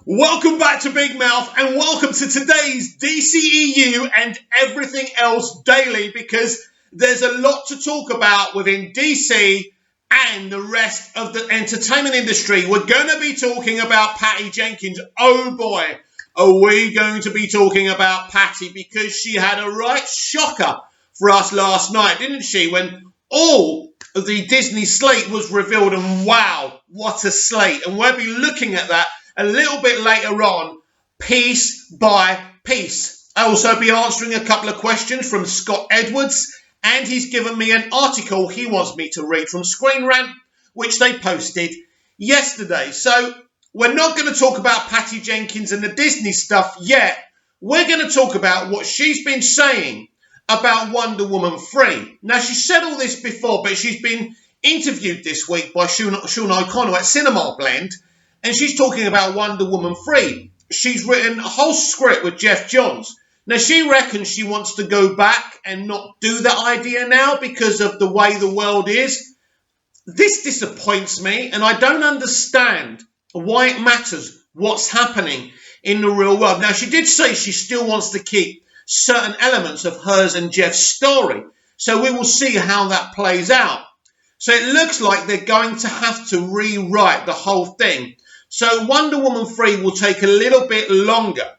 Welcome back to Big Mouth and welcome to today's DCEU and everything else daily, because there's a lot to talk about within DC and the rest of the entertainment industry. We're going to be talking about Patty Jenkins. Oh boy, are we going to be talking about Patty, because she had a right shocker for us last night, didn't she? When all of the Disney slate was revealed, and wow, what a slate. And we'll be looking at that a little bit later on, piece by piece. I'll also be answering a couple of questions from Scott Edwards, and he's given me an article he wants me to read from Screen Rant, which they posted yesterday. So we're not going to talk about Patty Jenkins and the Disney stuff yet. We're going to talk about what she's been saying about Wonder Woman 3. Now, she said all this before, but she's been interviewed this week by Sean O'Connell at Cinema Blend, and she's talking about Wonder Woman 3. She's written a whole script with Jeff Johns. Now, she reckons she wants to go back and not do that idea now because of the way the world is. This disappoints me, and I don't understand why it matters what's happening in the real world. Now, she did say she still wants to keep certain elements of hers and Jeff's story, so we will see how that plays out. So it looks like they're going to have to rewrite the whole thing. So Wonder Woman 3 will take a little bit longer.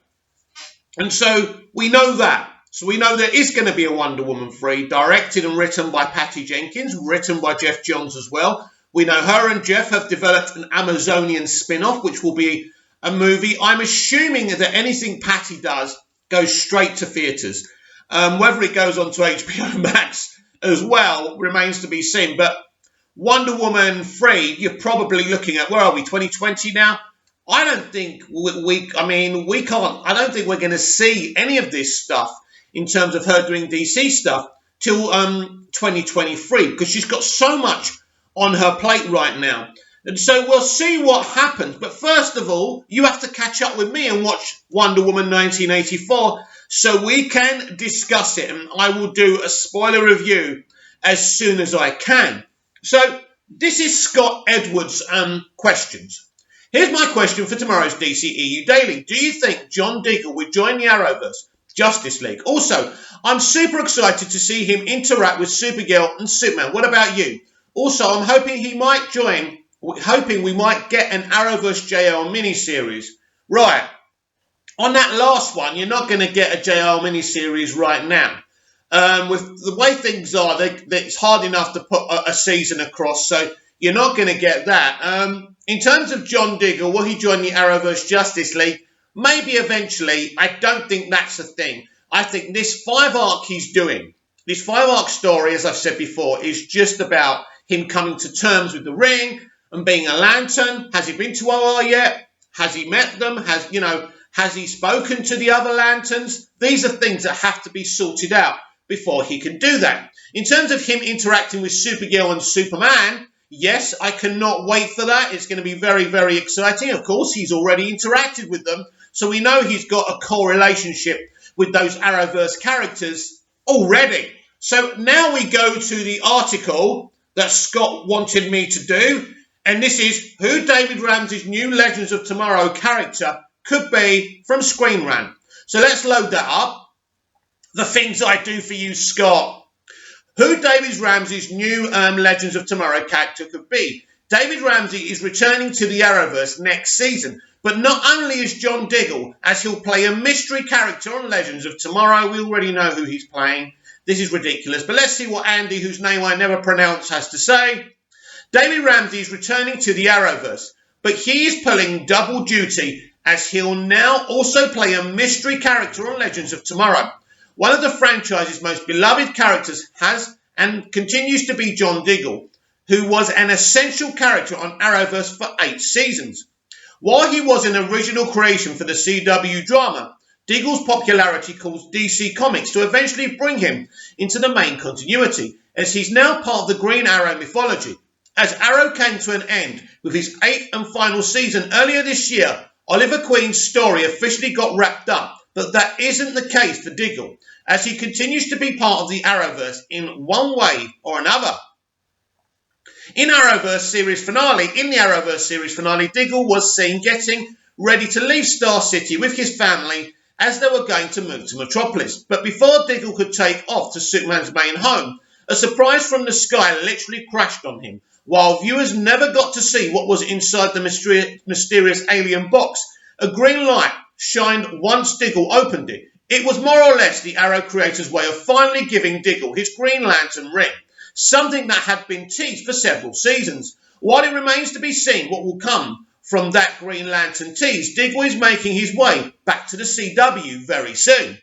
And so we know that. So we know there is going to be a Wonder Woman 3, directed and written by Patty Jenkins, written by Jeff Johns as well. We know her and Jeff have developed an Amazonian spin-off, which will be a movie. I'm assuming that anything Patty does goes straight to theatres. Whether it goes on to HBO Max as well remains to be seen. But Wonder Woman 3, you're probably looking at, where are we, 2020 now? I don't think we can't, I don't think we're going to see any of this stuff in terms of her doing DC stuff till 2023, because she's got so much on her plate right now. And so we'll see what happens. But first of all, you have to catch up with me and watch Wonder Woman 1984 so we can discuss it. And I will do a spoiler review as soon as I can. So this is Scott Edwards' questions. Here's my question for tomorrow's DCEU Daily. Do you think John Diggle will join the Arrowverse Justice League? Also, I'm super excited to see him interact with Supergirl and Superman. What about you? Also, I'm hoping he might join, hoping we might get an Arrowverse JL miniseries. Right. On that last one, you're not going to get a JL miniseries right now. With the way things are, it's hard enough to put a season across, so you're not going to get that. In terms of John Diggle, will he join the Arrowverse Justice League? Maybe eventually. I don't think that's a thing. I think this 5-arc he's doing, this 5-arc story, as I've said before, is just about him coming to terms with the Ring and being a Lantern. Has he been to OR yet? Has he met them? Has he spoken to the other Lanterns? These are things that have to be sorted out before he can do that. In terms of him interacting with Supergirl and Superman, yes, I cannot wait for that. It's going to be very, very exciting. Of course, he's already interacted with them, so we know he's got a core relationship with those Arrowverse characters already. So now we go to the article that Scott wanted me to do, and this is who David Ramsey's new Legends of Tomorrow character could be from Screen Rant. So let's load that up. The things I do for you, Scott. Who David Ramsey's new Legends of Tomorrow character could be. David Ramsey is returning to the Arrowverse next season, but not only is John Diggle, as he'll play a mystery character on Legends of Tomorrow. We already know who he's playing. This is ridiculous, but let's see what Andy, whose name I never pronounce, has to say. David Ramsey is returning to the Arrowverse, but he is pulling double duty as he'll now also play a mystery character on Legends of Tomorrow. One of the franchise's most beloved characters has and continues to be John Diggle, who was an essential character on Arrowverse for 8 seasons. While he was an original creation for the CW drama, Diggle's popularity caused DC Comics to eventually bring him into the main continuity, as he's now part of the Green Arrow mythology. As Arrow came to an end with his 8th and final season earlier this year, Oliver Queen's story officially got wrapped up, but that isn't the case for Diggle, as he continues to be part of the Arrowverse in one way or another. In the Arrowverse series finale, Diggle was seen getting ready to leave Star City with his family as they were going to move to Metropolis. But before Diggle could take off to Superman's main home, a surprise from the sky literally crashed on him. While viewers never got to see what was inside the mysterious alien box, a green light shined once Diggle opened it. It was more or less the Arrow creators' way of finally giving Diggle his Green Lantern ring, something that had been teased for several seasons. While it remains to be seen what will come from that Green Lantern tease, Diggle is making his way back to the CW very soon.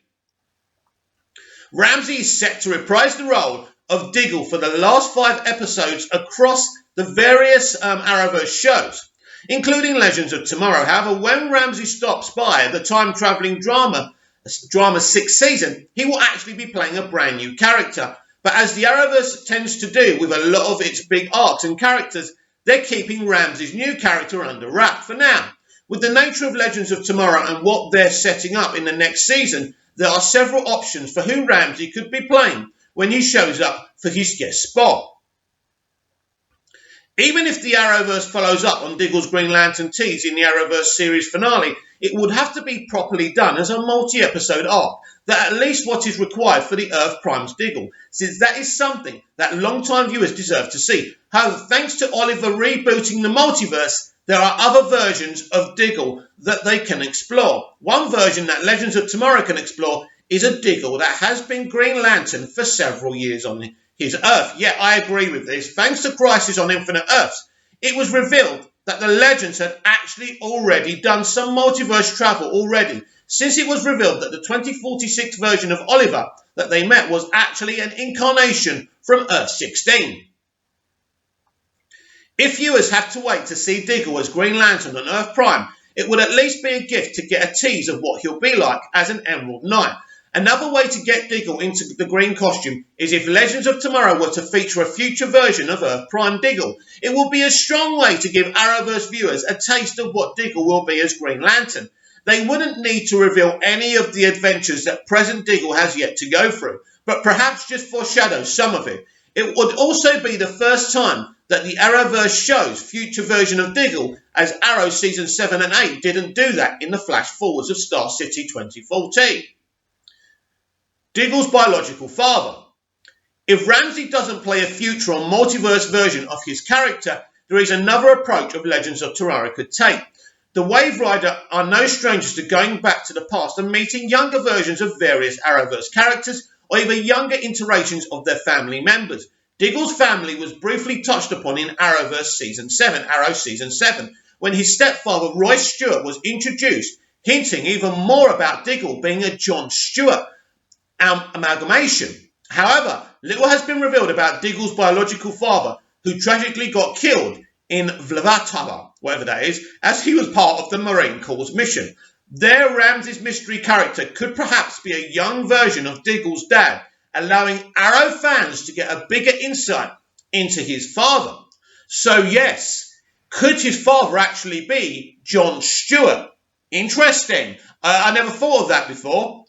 Ramsey is set to reprise the role of Diggle for the last 5 episodes across the various Arrowverse shows, including Legends of Tomorrow. However, when Ramsey stops by the time-travelling drama's 6th season, he will actually be playing a brand new character. But as the Arrowverse tends to do with a lot of its big arcs and characters, they're keeping Ramsey's new character under wrap for now. With the nature of Legends of Tomorrow and what they're setting up in the next season, there are several options for who Ramsey could be playing when he shows up for his guest spot. Even if the Arrowverse follows up on Diggle's Green Lantern tease in the Arrowverse series finale, it would have to be properly done as a multi-episode arc, that at least what is required for the Earth Prime's Diggle, since that is something that long-time viewers deserve to see. However, thanks to Oliver rebooting the multiverse, there are other versions of Diggle that they can explore. One version that Legends of Tomorrow can explore is a Diggle that has been Green Lantern for several years on his Earth. Yeah, I agree with this. Thanks to Crisis on Infinite Earths, it was revealed that the Legends had actually already done some multiverse travel already, since it was revealed that the 2046 version of Oliver that they met was actually an incarnation from Earth 16. If viewers have to wait to see Diggle as Green Lantern on Earth Prime, it would at least be a gift to get a tease of what he'll be like as an Emerald Knight. Another way to get Diggle into the green costume is if Legends of Tomorrow were to feature a future version of Earth Prime Diggle. It will be a strong way to give Arrowverse viewers a taste of what Diggle will be as Green Lantern. They wouldn't need to reveal any of the adventures that present Diggle has yet to go through, but perhaps just foreshadow some of it. It would also be the first time that the Arrowverse shows future version of Diggle, as Arrow Season 7 and 8 didn't do that in the flash forwards of Star City 2014. Diggle's biological father. If Ramsey doesn't play a future or multiverse version of his character, there is another approach of Legends of Tomorrow could take. The Wave Rider are no strangers to going back to the past and meeting younger versions of various Arrowverse characters, or even younger iterations of their family members. Diggle's family was briefly touched upon in Arrow Season 7, when his stepfather Royce Stewart was introduced, hinting even more about Diggle being a John Stewart amalgamation. However, little has been revealed about Diggle's biological father, who tragically got killed in Vlatava, whatever that is, as he was part of the Marine Corps mission. There, Ramsey's mystery character could perhaps be a young version of Diggle's dad, allowing Arrow fans to get a bigger insight into his father. So yes, could his father actually be John Stewart? Interesting. I never thought of that before.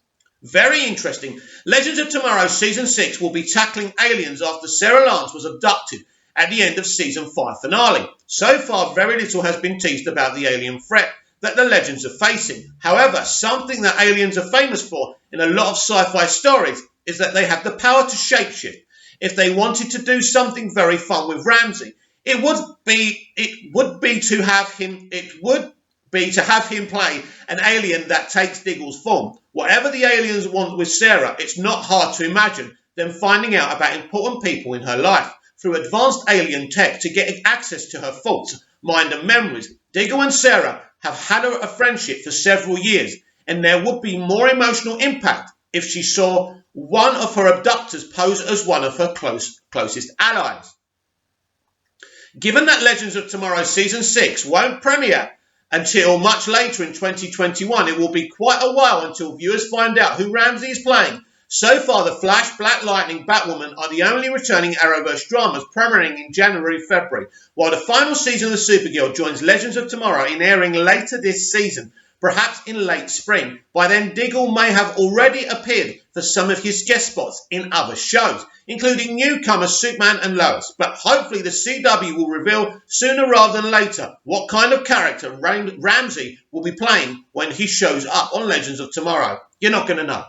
Very interesting. Legends of Tomorrow Season 6 will be tackling aliens after Sarah Lance was abducted at the end of Season 5 finale. So far, very little has been teased about the alien threat that the Legends are facing. However, something that aliens are famous for in a lot of sci-fi stories is that they have the power to shapeshift. If they wanted to do something very fun with Ramsey, it would be to have him play an alien that takes Diggle's form. Whatever the aliens want with Sarah, it's not hard to imagine them finding out about important people in her life through advanced alien tech to get access to her thoughts, mind and memories. Diggle and Sarah have had a friendship for several years, and there would be more emotional impact if she saw one of her abductors pose as one of her closest allies. Given that Legends of Tomorrow Season 6 won't premiere until much later in 2021, it will be quite a while until viewers find out who Ramsey is playing. So far, The Flash, Black Lightning, Batwoman are the only returning Arrowverse dramas premiering in January-February, while the final season of Supergirl joins Legends of Tomorrow in airing later this season. perhaps in late spring. By then, Diggle may have already appeared for some of his guest spots in other shows, including newcomers Superman and Lois. But hopefully the CW will reveal sooner rather than later what kind of character Ramsey will be playing when he shows up on Legends of Tomorrow. You're not going to know.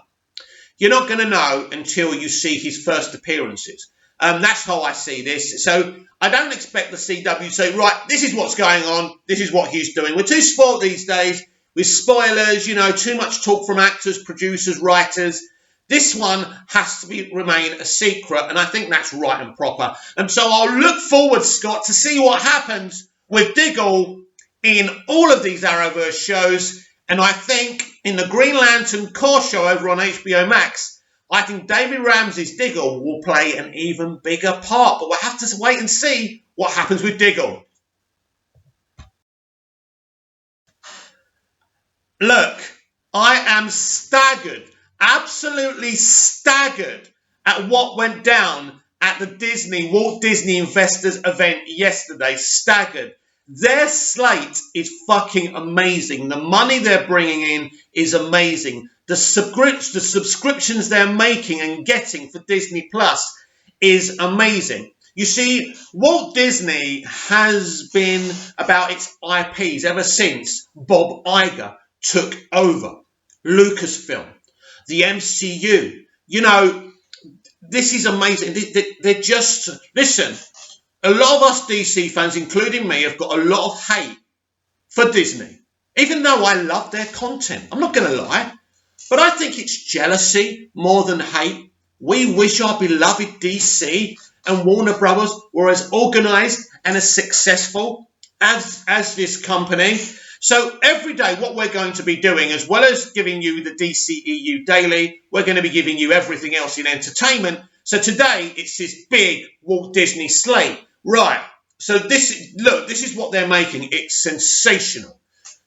You're not going to know until you see his first appearances. That's how I see this. So I don't expect the CW to say, right, this is what's going on. This is what he's doing. We're too spoiled these days with spoilers, too much talk from actors, producers, writers. This one has to remain a secret, and I think that's right and proper. And so I'll look forward, Scott, to see what happens with Diggle in all of these Arrowverse shows. And I think in the Green Lantern Core show over on HBO Max, I think David Ramsey's Diggle will play an even bigger part. But we'll have to wait and see what happens with Diggle. Look, I am staggered, absolutely staggered at what went down at the Walt Disney Investors event yesterday. Staggered. Their slate is fucking amazing. The money they're bringing in is amazing. The subscriptions they're making and getting for Disney Plus is amazing. You see, Walt Disney has been about its IPs ever since Bob Iger took over Lucasfilm, the MCU. This is amazing. They're just, listen, a lot of us DC fans, including me, have got a lot of hate for Disney, even though I love their content. I'm not going to lie, but I think it's jealousy more than hate. We wish our beloved DC and Warner Brothers were as organised and as successful as this company. So every day what we're going to be doing, as well as giving you the DCEU Daily, we're going to be giving you everything else in entertainment. So today it's this big Walt Disney slate. Right, so this is what they're making. It's sensational.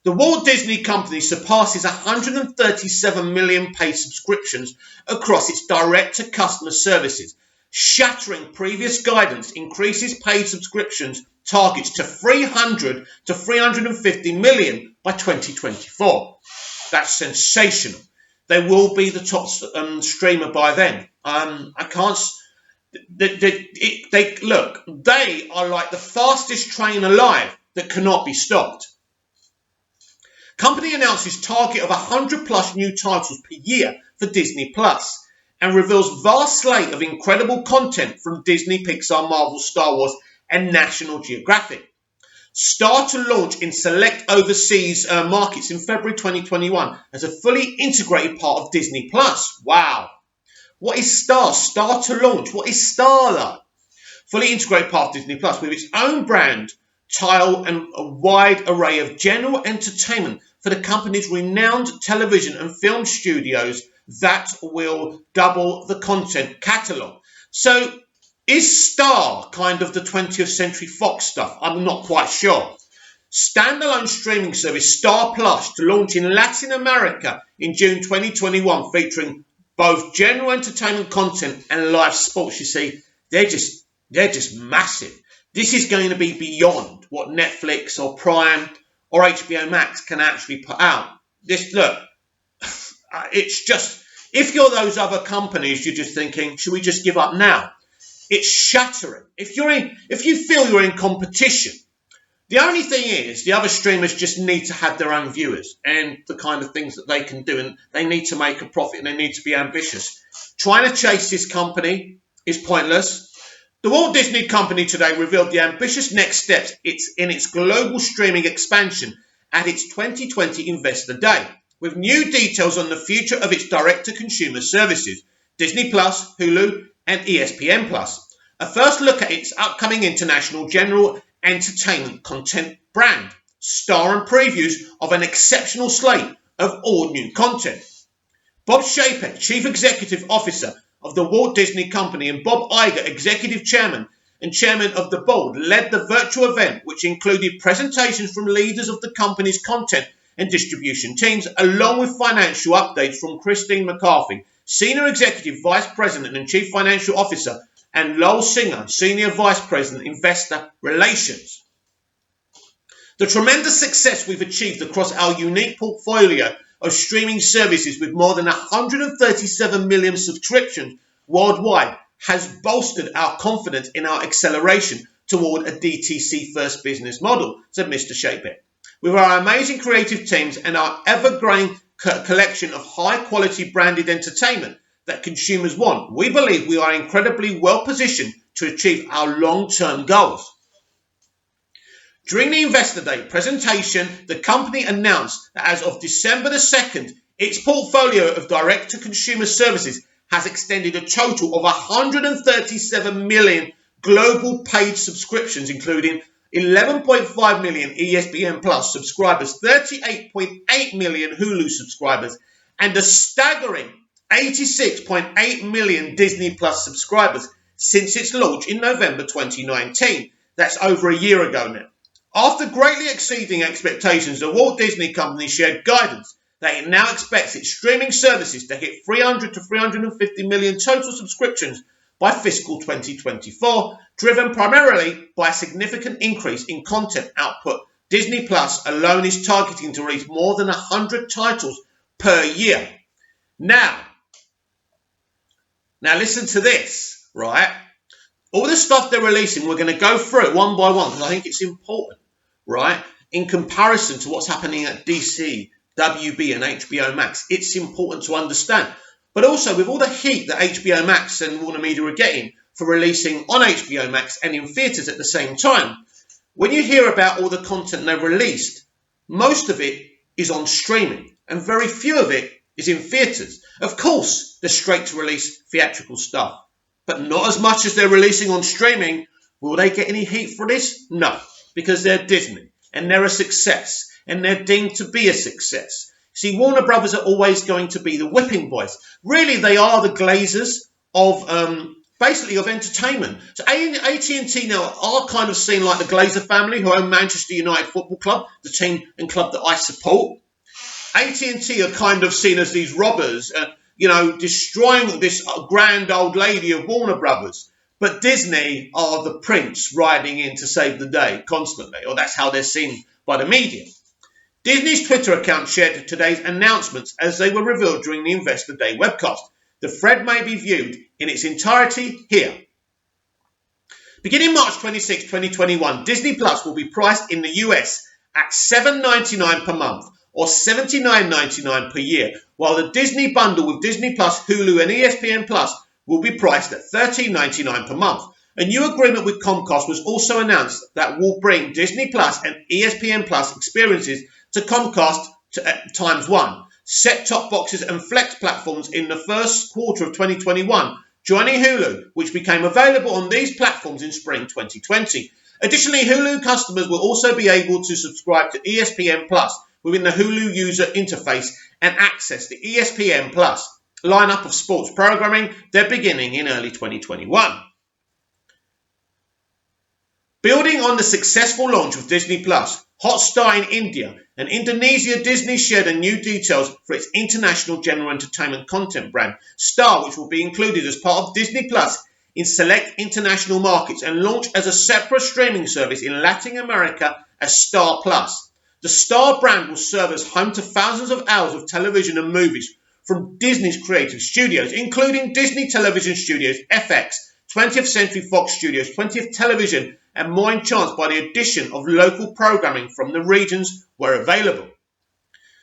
The Walt Disney Company surpasses 137 million paid subscriptions across its direct-to-customer services, shattering previous guidance, increases paid subscriptions targets to 300 to 350 million by 2024. That's sensational. They will be the top streamer by then. I can't. They are like the fastest train alive that cannot be stopped. Company announces target of 100 plus new titles per year for Disney Plus and reveals vast slate of incredible content from Disney, Pixar, Marvel, Star Wars and National Geographic. Star to launch in select overseas markets in February 2021 as a fully integrated part of Disney Plus. Wow. What is Star? Star to launch. What is Star though? Fully integrated part of Disney Plus with its own brand, tile and a wide array of general entertainment for the company's renowned television and film studios that will double the content catalogue. So is Star kind of the 20th Century Fox stuff? I'm not quite sure. Standalone streaming service Star Plus to launch in Latin America in June 2021, featuring both general entertainment content and live sports. You see, they're just massive. This is going to be beyond what Netflix or Prime or HBO Max can actually put out. It's just, if you're those other companies, you're just thinking, should we just give up now? It's shattering. If you feel you're in competition, the only thing is the other streamers just need to have their own viewers and the kind of things that they can do, and they need to make a profit and they need to be ambitious. Trying to chase this company is pointless. The Walt Disney Company today revealed the ambitious next steps in its global streaming expansion at its 2020 Investor Day, with new details on the future of its direct-to-consumer services, Disney Plus, Hulu, and ESPN Plus. A first look at its upcoming international general entertainment content brand, Star, and previews of an exceptional slate of all new content. Bob Chapek, Chief Executive Officer of the Walt Disney Company, and Bob Iger, Executive Chairman and Chairman of the Board, led the virtual event, which included presentations from leaders of the company's content and distribution teams, along with financial updates from Christine McCarthy, Senior Executive Vice President and Chief Financial Officer, and Lowell Singer, Senior Vice President, Investor Relations. The tremendous success we've achieved across our unique portfolio of streaming services with more than 137 million subscriptions worldwide has bolstered our confidence in our acceleration toward a DTC first business model, said Mr. Shapett. With our amazing creative teams and our ever-growing collection of high-quality branded entertainment that consumers want, we believe we are incredibly well positioned to achieve our long-term goals. During the Investor Day presentation, the company announced that as of December the 2nd, its portfolio of direct-to-consumer services has extended a total of 137 million global paid subscriptions, including 11.5 million ESPN Plus subscribers, 38.8 million Hulu subscribers, and a staggering 86.8 million Disney Plus subscribers since its launch in November 2019. That's over a year ago now. After greatly exceeding expectations, the Walt Disney Company shared guidance that it now expects its streaming services to hit 300 to 350 million total subscriptions by fiscal 2024, driven primarily by a significant increase in content output. Disney Plus alone is targeting to reach more than 100 titles per year. Now listen to this, right? All the stuff they're releasing, we're going to go through it one by one because I think it's important, right? In comparison to what's happening at DC, WB and HBO Max, it's important to understand. But also with all the heat that HBO Max and Warner Media are getting for releasing on HBO Max and in theatres at the same time, when you hear about all the content they've released, most of it is on streaming and very few of it is in theatres. Of course, they're straight to release theatrical stuff, but not as much as they're releasing on streaming. Will they get any heat for this? No, because they're Disney and they're a success and they're deemed to be a success. See, Warner Brothers are always going to be the whipping boys. Really, they are the Glazers of basically of entertainment. So AT&T now are kind of seen like the Glazer family who own Manchester United Football Club, the team and club that I support. AT&T are kind of seen as these robbers, destroying this grand old lady of Warner Brothers. But Disney are the prince riding in to save the day constantly, or that's how they're seen by the media. Disney's Twitter account shared today's announcements as they were revealed during the Investor Day webcast. The thread may be viewed in its entirety here. Beginning March 26, 2021, Disney Plus will be priced in the US at $7.99 per month or $79.99 per year, while the Disney bundle with Disney Plus, Hulu and ESPN Plus will be priced at $13.99 per month. A new agreement with Comcast was also announced that will bring Disney Plus and ESPN Plus experiences to Comcast times one, set-top boxes and flex platforms in the first quarter of 2021, joining Hulu, which became available on these platforms in spring 2020. Additionally, Hulu customers will also be able to subscribe to ESPN Plus within the Hulu user interface and access the ESPN Plus lineup of sports programming. They're beginning in early 2021. Building on the successful launch of Disney Plus, Hotstar in India and Indonesia, Disney shared new details for its international general entertainment content brand, Star, which will be included as part of Disney Plus in select international markets and launched as a separate streaming service in Latin America as Star Plus. The Star brand will serve as home to thousands of hours of television and movies from Disney's creative studios, including Disney Television Studios, FX, 20th Century Fox Studios, 20th Television, and more enhanced by the addition of local programming from the regions where available.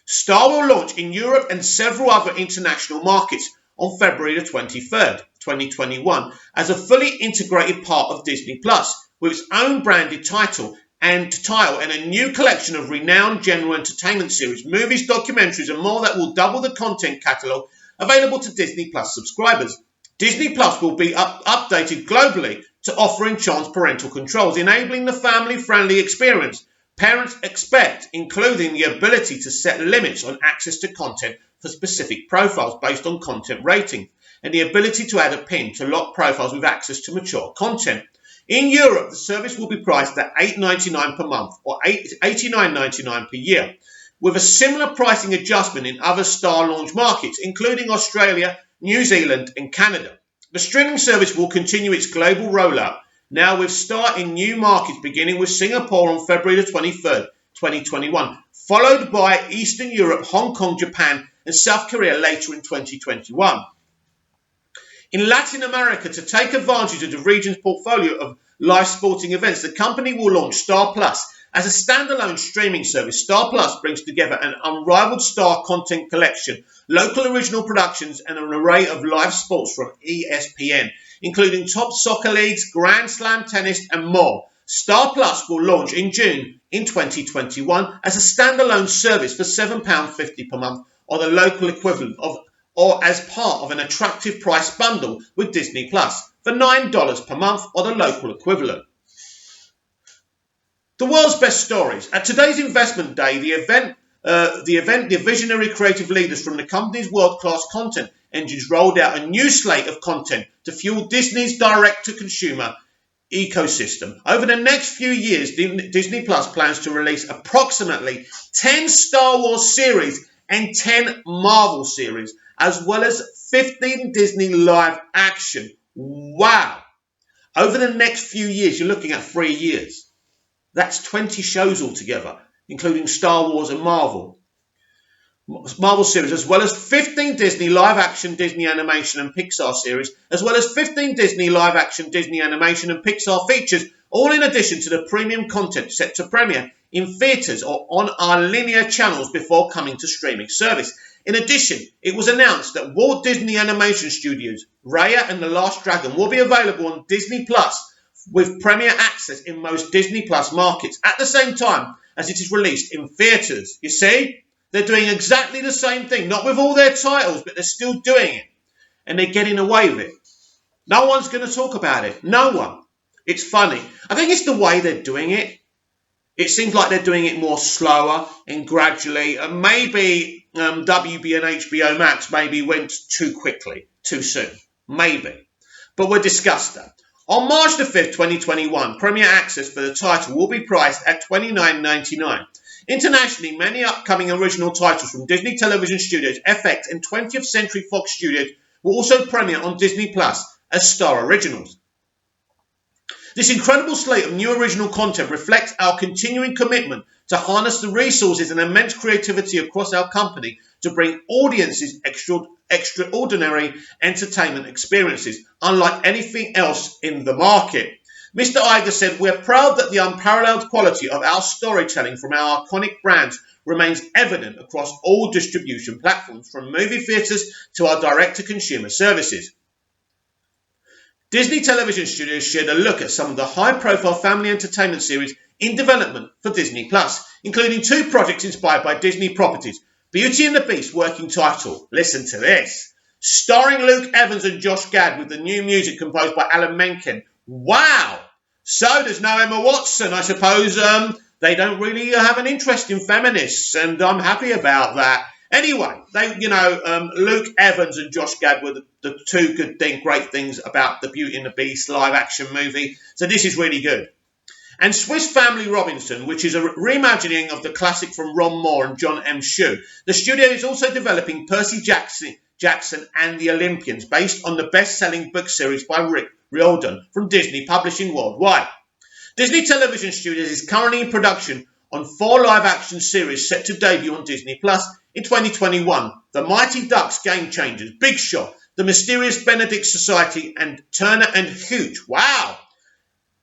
Star will launch in Europe and several other international markets on February the 23rd, 2021, as a fully integrated part of Disney Plus, with its own branded title and a new collection of renowned general entertainment series, movies, documentaries, and more that will double the content catalogue available to Disney Plus subscribers. Disney Plus will be updated globally to offer enhanced parental controls, enabling the family-friendly experience parents expect, including the ability to set limits on access to content for specific profiles based on content rating, and the ability to add a pin to lock profiles with access to mature content. In Europe, the service will be priced at $8.99 per month or $89.99 per year, with a similar pricing adjustment in other Star launch markets, including Australia, New Zealand and Canada. The streaming service will continue its global rollout, now with Star in new markets beginning with Singapore on February the 23rd, 2021, followed by Eastern Europe, Hong Kong, Japan, and South Korea later in 2021. In Latin America, to take advantage of the region's portfolio of live sporting events, the company will launch Star Plus. As a standalone streaming service, Star Plus brings together an unrivaled star content collection, local original productions, and an array of live sports from ESPN, including top soccer leagues, Grand Slam tennis, and more. Star Plus will launch in June in 2021 as a standalone service for £7.50 per month, or the local equivalent of, or as part of an attractive price bundle with Disney Plus for $9 per month, or the local equivalent. The world's best stories. At today's investment day, the visionary creative leaders from the company's world-class content engines rolled out a new slate of content to fuel Disney's direct-to-consumer ecosystem. Over the next few years, Disney Plus plans to release approximately 10 Star Wars series and 10 Marvel series, as well as 15 Disney live action. Wow! Over the next few years, you're looking at 3 years. That's 20 shows altogether, including Star Wars and Marvel series, as well as 15 Disney live-action Disney animation and Pixar series, as well as 15 Disney live-action Disney animation and Pixar features, all in addition to the premium content set to premiere in theatres or on our linear channels before coming to streaming service. In addition, it was announced that Walt Disney Animation Studios' Raya and the Last Dragon will be available on Disney Plus, with premiere access in most Disney Plus markets at the same time as it is released in theatres. You see, they're doing exactly the same thing, not with all their titles, but they're still doing it, and they're getting away with it. No one's going to talk about it. No one. It's funny. I think it's the way they're doing it. It seems like they're doing it more slower and gradually, and maybe WB and HBO Max maybe went too quickly, too soon. Maybe. But we'll discuss that. On March the 5th, 2021, premiere access for the title will be priced at $29.99. Internationally, many upcoming original titles from Disney Television Studios, FX, and 20th Century Fox Studios will also premiere on Disney Plus as Star Originals. This incredible slate of new original content reflects our continuing commitment to harness the resources and immense creativity across our company to bring audiences extraordinary entertainment experiences, unlike anything else in the market. Mr. Iger said, "We're proud that the unparalleled quality of our storytelling from our iconic brands remains evident across all distribution platforms, from movie theatres to our direct-to-consumer services." Disney Television Studios shared a look at some of the high-profile family entertainment series in development for Disney Plus, including 2 projects inspired by Disney properties. Beauty and the Beast working title. Listen to this. Starring Luke Evans and Josh Gad with the new music composed by Alan Menken. Wow! So there's no Emma Watson. I suppose they don't really have an interest in feminists, and I'm happy about that. Anyway, Luke Evans and Josh Gad were the 2 great things about the Beauty and the Beast live-action movie. So this is really good. And Swiss Family Robinson, which is a reimagining of the classic from Ron Moore and John M. Shue. The studio is also developing Percy Jackson and the Olympians, based on the best-selling book series by Rick Riordan from Disney Publishing Worldwide. Disney Television Studios is currently in production on 4 live-action series set to debut on Disney Plus in 2021. The Mighty Ducks Game Changers, Big Shot, The Mysterious Benedict Society, and Turner and Hooch. Wow!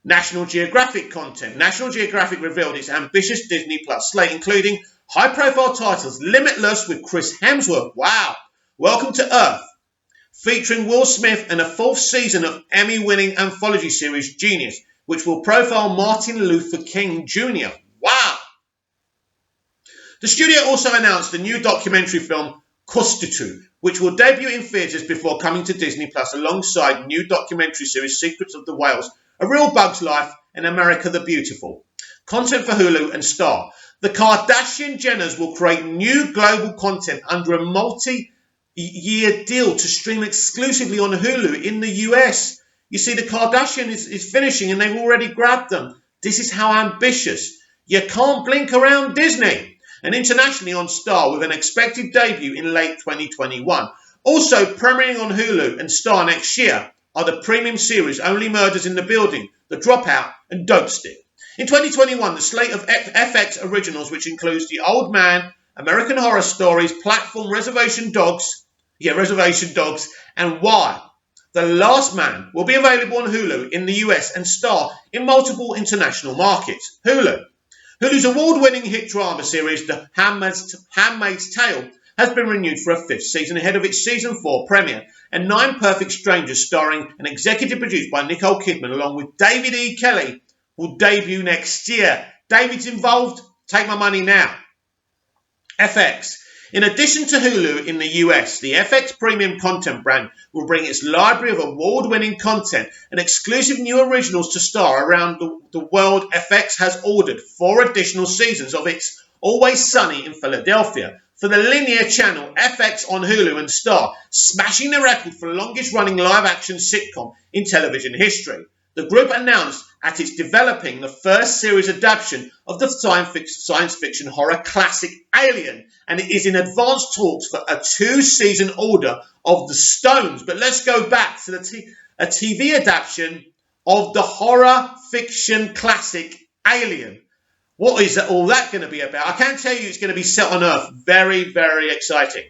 National Geographic content. National Geographic revealed its ambitious Disney Plus slate, including high-profile titles Limitless with Chris Hemsworth. Wow! Welcome to Earth, featuring Will Smith, and a 4th season of Emmy-winning anthology series Genius, which will profile Martin Luther King Jr. Wow! The studio also announced the new documentary film Kostutu, which will debut in theatres before coming to Disney Plus alongside new documentary series Secrets of the Whales, A Real Bug's Life, and America the Beautiful. Content for Hulu and Star. The Kardashian Jenners will create new global content under a multi-year deal to stream exclusively on Hulu in the US. You see, the Kardashian is finishing and they've already grabbed them. This is how ambitious. You can't blink around Disney. And internationally on Star, with an expected debut in late 2021. Also premiering on Hulu and Star next year are the premium series Only Murders in the Building, The Dropout, and Dope Stick. In 2021, the slate of FX originals, which includes The Old Man, American Horror Stories, Platform, Reservation Dogs, and Why? The Last Man, will be available on Hulu in the US and star in multiple international markets. Hulu's award-winning hit drama series, The Handmaid's Tale, has been renewed for a 5th season ahead of its season 4 premiere, and Nine Perfect Strangers, starring and executive produced by Nicole Kidman along with David E. Kelly, will debut next year. David's involved? Take my money now. FX. In addition to Hulu in the US, the FX premium content brand will bring its library of award-winning content and exclusive new originals to star around the world. FX has ordered 4 additional seasons of It's Always Sunny in Philadelphia for the linear channel FX on Hulu and Star, smashing the record for longest-running live-action sitcom in television history. The group announced that it's developing the first series adaptation of the science fiction horror classic Alien, and it is in advanced talks for a 2-season order of The Stones. But let's go back to a TV adaptation of the horror fiction classic Alien. What is all that going to be about? I can tell you it's going to be set on Earth. Very, very exciting.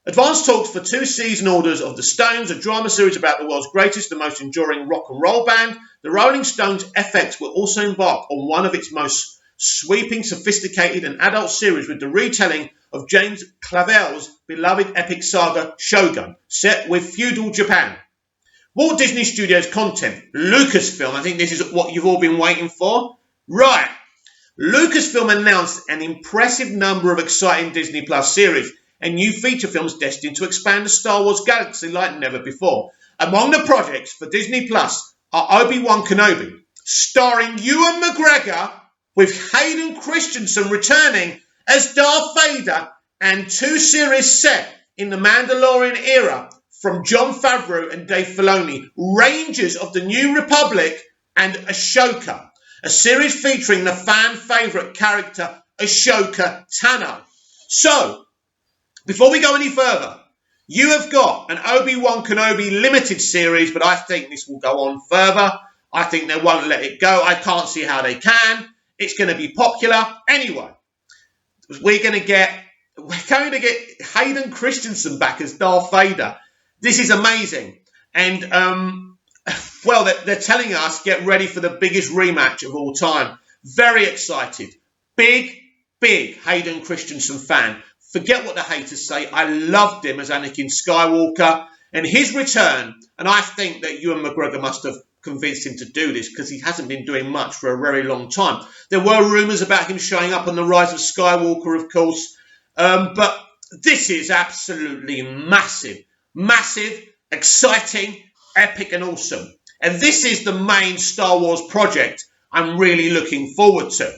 Advanced talks for 2-season orders of The Stones, a drama series about the world's greatest and most enduring rock and roll band. The Rolling Stones FX will also embark on one of its most sweeping, sophisticated and adult series with the retelling of James Clavell's beloved epic saga Shogun, set with feudal Japan. Walt Disney Studios content, Lucasfilm. I think this is what you've all been waiting for. Right. Lucasfilm announced an impressive number of exciting Disney Plus series and new feature films destined to expand the Star Wars galaxy like never before. Among the projects for Disney Plus are Obi-Wan Kenobi, starring Ewan McGregor, with Hayden Christensen returning as Darth Vader, and 2 series set in the Mandalorian era from Jon Favreau and Dave Filoni, Rangers of the New Republic and Ahsoka, a series featuring the fan favourite character Ahsoka Tano. So, before we go any further, you have got an Obi-Wan Kenobi limited series, but I think this will go on further. I think they won't let it go. I can't see how they can. It's going to be popular. Anyway, we're going to get Hayden Christensen back as Darth Vader. This is amazing. And, they're telling us, get ready for the biggest rematch of all time. Very excited. Big Hayden Christensen fan. Forget what the haters say. I loved him as Anakin Skywalker and his return. And I think that Ewan McGregor must have convinced him to do this because he hasn't been doing much for a very long time. There were rumours about him showing up on The Rise of Skywalker, of course. But this is absolutely massive, exciting, epic and awesome. And this is the main Star Wars project I'm really looking forward to.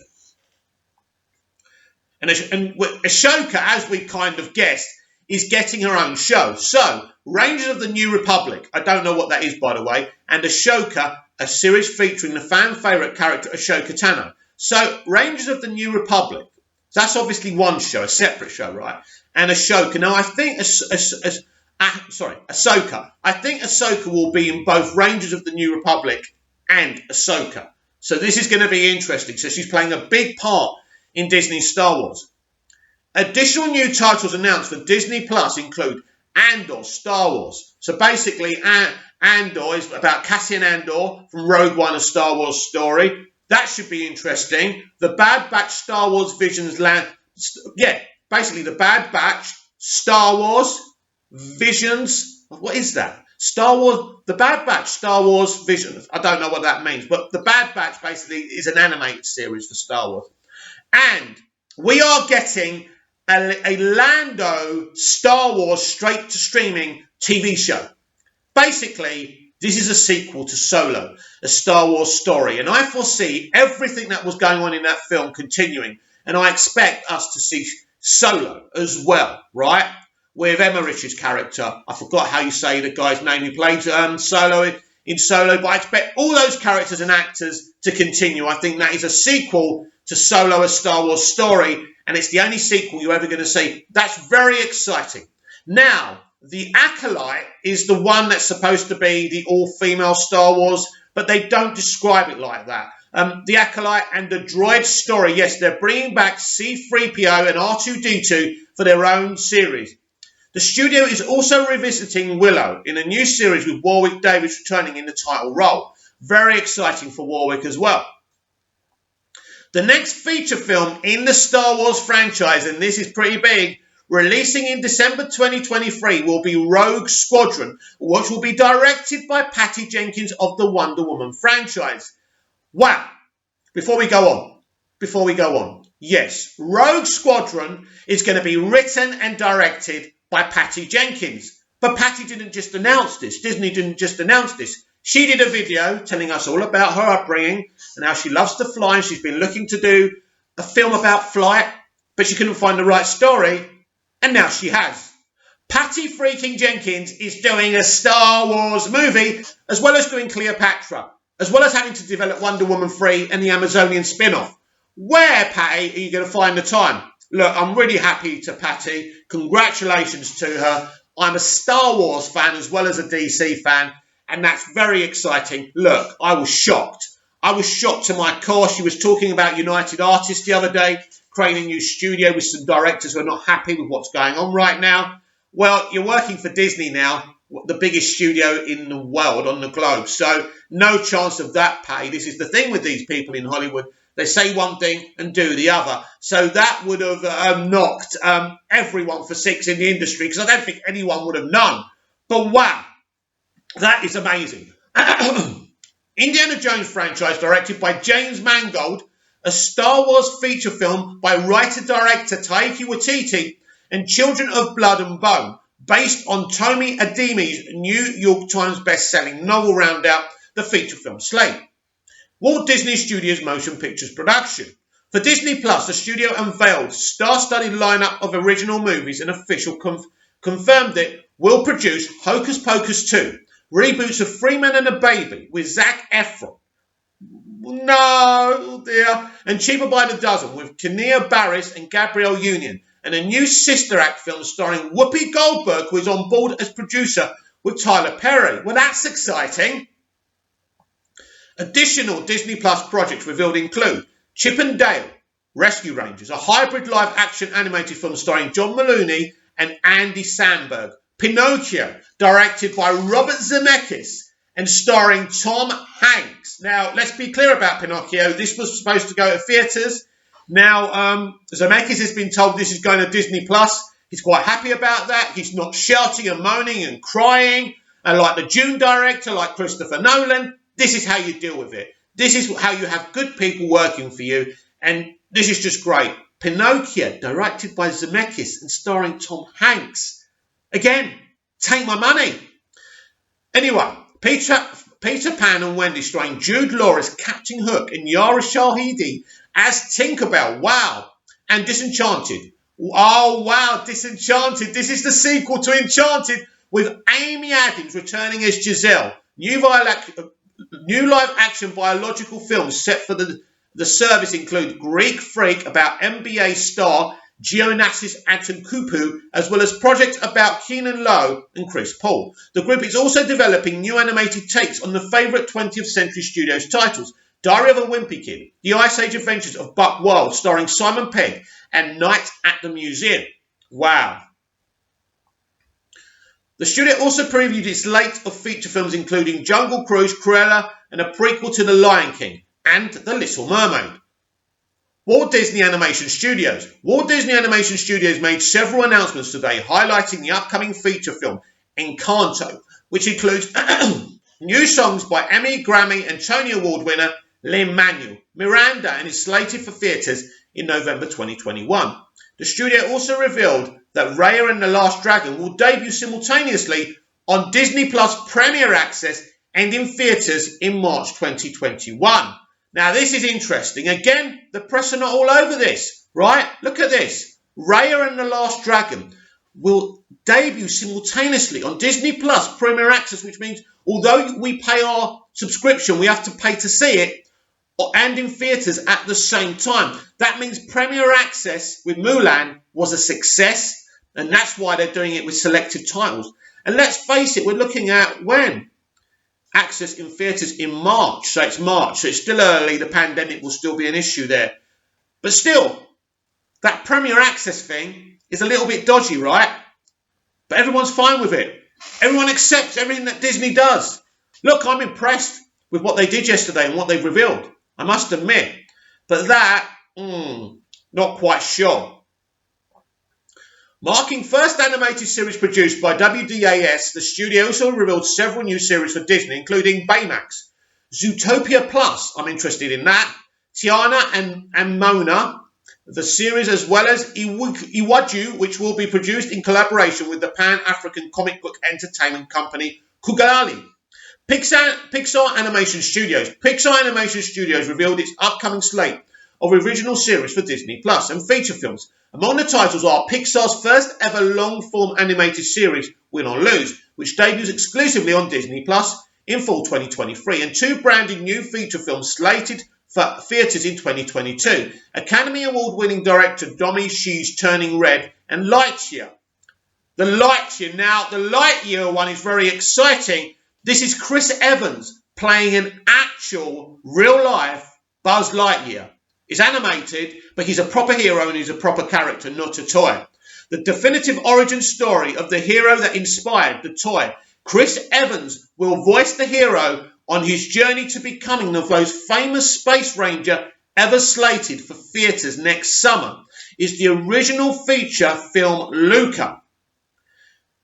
And Ahsoka, as we kind of guessed, is getting her own show. So, Rangers of the New Republic, I don't know what that is, by the way, and Ahsoka, a series featuring the fan favourite character Ahsoka Tano. So, Rangers of the New Republic, that's obviously one show, a separate show, right? And Ahsoka. Now, I think Ahsoka. I think Ahsoka will be in both Rangers of the New Republic and Ahsoka. So, this is going to be interesting. So, she's playing a big part in Disney's Star Wars. Additional new titles announced for Disney Plus include Andor, Star Wars. So basically, Andor is about Cassian Andor from Rogue One, a Star Wars story. That should be interesting. The Bad Batch, Star Wars Visions land. Basically the Bad Batch, Star Wars Visions. What is that? The Bad Batch, Star Wars Visions. I don't know what that means, but the Bad Batch basically is an animated series for Star Wars. And we are getting a Lando Star Wars straight-to-streaming TV show. Basically, this is a sequel to Solo, a Star Wars story. And I foresee everything that was going on in that film continuing. And I expect us to see Solo as well, right? With Emmerich's character. I forgot how you say the guy's name who played Solo in Solo. But I expect all those characters and actors to continue. I think that is a sequel to Solo, a Star Wars story, and it's the only sequel you're ever going to see. That's very exciting. Now, the Acolyte is the one that's supposed to be the all-female Star Wars, but they don't describe it like that. The Acolyte and the Droid story. Yes, they're bringing back C-3PO and R2-D2 for their own series. The studio is also revisiting Willow in a new series with Warwick Davis returning in the title role. Very exciting for Warwick as well. The next feature film in the Star Wars franchise, and this is pretty big, releasing in December 2023, will be Rogue Squadron, which will be directed by Patty Jenkins of the Wonder Woman franchise. Wow. Before we go on, yes, Rogue Squadron is going to be written and directed by Patty Jenkins. But Patty didn't just announce this. Disney didn't just announce this. She did a video telling us all about her upbringing and how she loves to fly, and she's been looking to do a film about flight, but she couldn't find the right story, and now she has. Patty freaking Jenkins is doing a Star Wars movie, as well as doing Cleopatra, as well as having to develop Wonder Woman 3 and the Amazonian spin-off. Where, Patty, are you going to find the time? Look, I'm really happy to Patty. Congratulations to her. I'm a Star Wars fan as well as a DC fan, and that's very exciting. Look, I was shocked. I was shocked to my core. She was talking about United Artists the other day, creating a new studio with some directors who are not happy with what's going on right now. Well, you're working for Disney now, the biggest studio in the world, on the globe. So no chance of that, Patty. This is the thing with these people in Hollywood. They say one thing and do the other. So that would have knocked everyone for six in the industry, because I don't think anyone would have known. But wow, that is amazing. Indiana Jones franchise directed by James Mangold, a Star Wars feature film by writer-director Taika Waititi, and Children of Blood and Bone, based on Tomi Adeyemi's New York Times best-selling novel, round out the feature film slate. Walt Disney Studios Motion Pictures production. For Disney Plus, the studio unveiled star-studded lineup of original movies and official confirmed it will produce Hocus Pocus 2, reboots of Three Men and a Baby with Zac Efron. No, dear. And Cheaper by the Dozen with Kinnear Barris and Gabrielle Union, and a new Sister Act film starring Whoopi Goldberg, who is on board as producer with Tyler Perry. Well, that's exciting. Additional Disney Plus projects revealed include Chip and Dale Rescue Rangers, a hybrid live-action animated film starring John Mulaney and Andy Samberg. Pinocchio, directed by Robert Zemeckis and starring Tom Hanks. Now, let's be clear about Pinocchio. This was supposed to go to theatres. Now, Zemeckis has been told this is going to Disney Plus. He's quite happy about that. He's not shouting and moaning and crying. And like the Dune director, like Christopher Nolan, this is how you deal with it. This is how you have good people working for you. And this is just great. Pinocchio, directed by Zemeckis and starring Tom Hanks. Again, take my money. Anyway, Peter Pan and Wendy, starring Jude Law as Captain Hook and Yara Shahidi as Tinkerbell. Wow. And Disenchanted. Oh, wow, Disenchanted. This is the sequel to Enchanted, with Amy Adams returning as Giselle. New live-action biological films set for the service include Greek Freak about NBA star Giannis Antetokounmpo, as well as projects about Kenan Lowe and Chris Paul. The group is also developing new animated takes on the favourite 20th Century Studios titles, Diary of a Wimpy Kid, The Ice Age Adventures of Buck Wild, starring Simon Pegg, and Night at the Museum. Wow. The studio also previewed its slate of feature films, including Jungle Cruise, Cruella, and a prequel to The Lion King, and The Little Mermaid. Walt Disney Animation Studios. Walt Disney Animation Studios made several announcements today highlighting the upcoming feature film, Encanto, which includes new songs by Emmy, Grammy and Tony Award winner Lin-Manuel Miranda, and is slated for theatres in November 2021. The studio also revealed that Raya and the Last Dragon will debut simultaneously on Disney Plus Premier Access and in theatres in March 2021. Now, this is interesting. Again, the press are not all over this, right? Look at this. Raya and the Last Dragon will debut simultaneously on Disney Plus Premier Access, which means although we pay our subscription, we have to pay to see it, and in theatres at the same time. That means Premier Access with Mulan was a success, and that's why they're doing it with selected titles. And let's face it, we're looking at when? access in theatres in March. So it's March. So it's still early. The pandemic will still be an issue there. But still, that Premier Access thing is a little bit dodgy, right? But everyone's fine with it. Everyone accepts everything that Disney does. Look, I'm impressed with what they did yesterday and what they've revealed, I must admit. But that, not quite sure. Marking first animated series produced by WDAS, the studio also revealed several new series for Disney, including Baymax, Zootopia Plus, I'm interested in that, Tiana and Mona, the series, as well as Iwaju, which will be produced in collaboration with the Pan-African comic book entertainment company Kugali. Pixar Animation Studios revealed its upcoming slate of original series for Disney Plus and feature films. Among the titles are Pixar's first ever long-form animated series, Win or Lose, which debuts exclusively on Disney Plus in fall 2023, and two branded new feature films slated for theatres in 2022. Academy Award-winning director Domee Shi's Turning Red and Lightyear. The Lightyear one is very exciting. This is Chris Evans playing an actual, real-life Buzz Lightyear. He's animated, but he's a proper hero and he's a proper character, not a toy. The definitive origin story of the hero that inspired the toy. Chris Evans will voice the hero on his journey to becoming the most famous space ranger ever slated for theatres next summer. Is the original feature film Luca.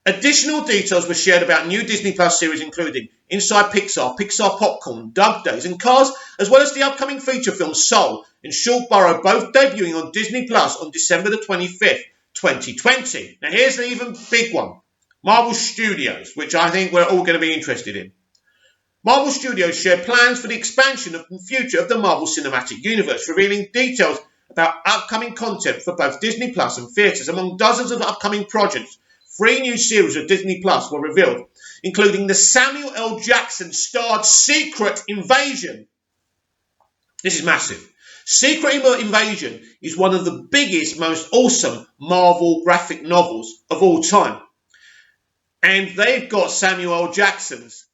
Additional details were shared about new Disney Plus series, including Inside Pixar, Pixar Popcorn, Dug Days and Cars, as well as the upcoming feature film Soul and Short Burrow, both debuting on Disney Plus on December the 25th, 2020. Now here's the even big one. Marvel Studios, which I think we're all going to be interested in. Marvel Studios shared plans for the expansion of the future of the Marvel Cinematic Universe, revealing details about upcoming content for both Disney Plus and theatres. Among dozens of upcoming projects, 3 new series of Disney Plus were revealed, including the Samuel L. Jackson starred Secret Invasion. This is massive. Secret Invasion is one of the biggest, most awesome Marvel graphic novels of all time. And they've got Samuel L. Jackson's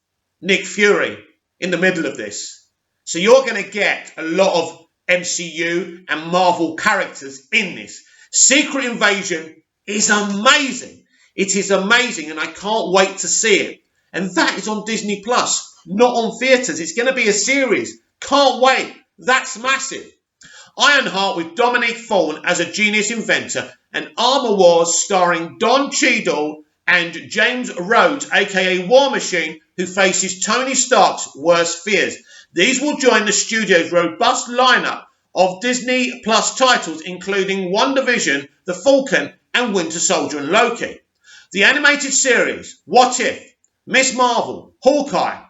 Nick Fury in the middle of this. So you're going to get a lot of MCU and Marvel characters in this. Secret Invasion is amazing. It is amazing, and I can't wait to see it. And that is on Disney Plus, not on theatres. It's going to be a series. Can't wait. That's massive. Ironheart with Dominique Thorne as a genius inventor, and Armor Wars starring Don Cheadle and James Rhodes, aka War Machine, who faces Tony Stark's worst fears. These will join the studio's robust lineup of Disney Plus titles, including WandaVision, The Falcon, and Winter Soldier and Loki. The animated series, What If, Miss Marvel, Hawkeye,